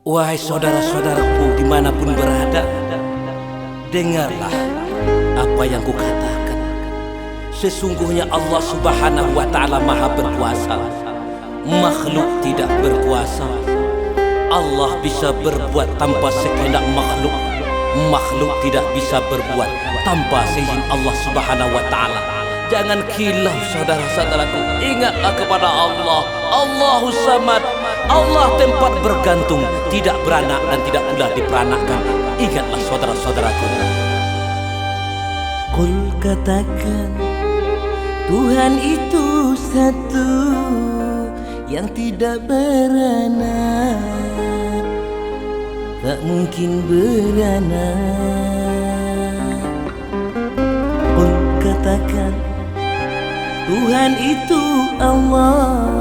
Wahai saudara-saudaraku dimanapun berada, dengarlah apa yang kukatakan. Sesungguhnya Allah Subhanahu wa ta'ala maha berkuasa. Makhluk tidak berkuasa. Allah bisa berbuat tanpa sekehendak makhluk. Makhluk tidak bisa berbuat tanpa seizin Allah Subhanahu wa ta'ala. Jangan kilau saudara-saudaraku. Ingatlah kepada Allah. Allahus Samad. Allah tempat bergantung, tidak beranak dan tidak pula diperanakkan. Ingatlah saudara-saudaraku. Kul katakan, Tuhan itu satu, yang tidak beranak, tak mungkin beranak. Kul katakan, Tuhan itu Allah,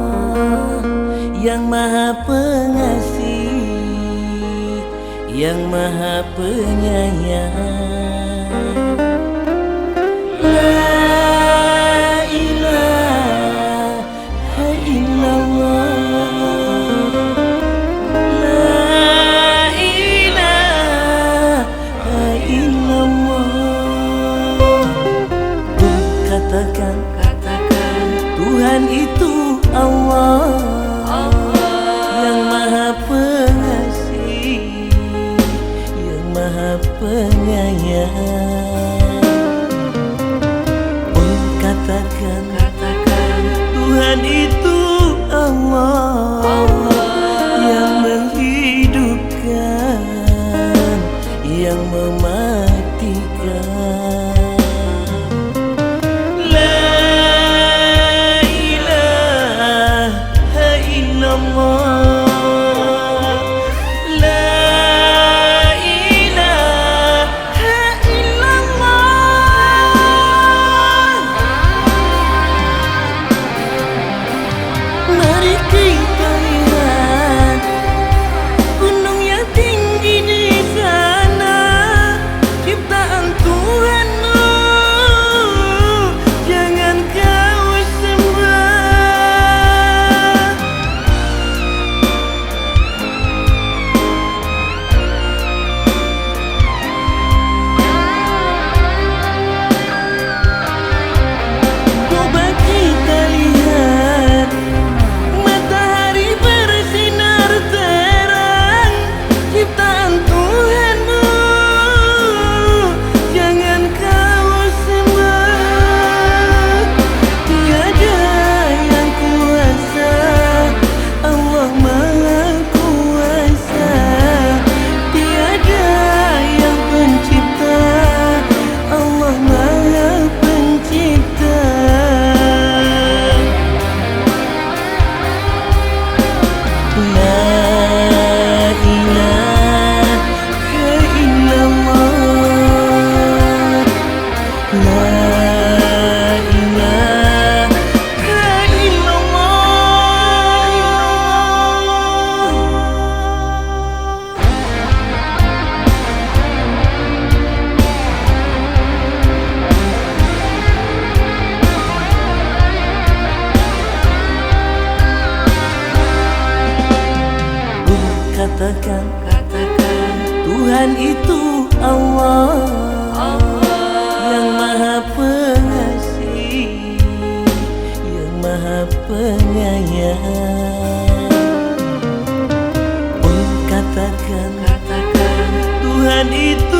yang maha pengasih, yang maha penyayang. La ilaha illallah, la ilaha illallah. Katakan, Tuhan itu Allah, yang maha pengasih, yang maha penyayang. Oh katakan, Tuhan itu Allah, yang menghidupkan, yang mematikan. Katakan, Tuhan itu Allah, yang maha pengasih, yang maha penyayang. Oh katakan, Tuhan itu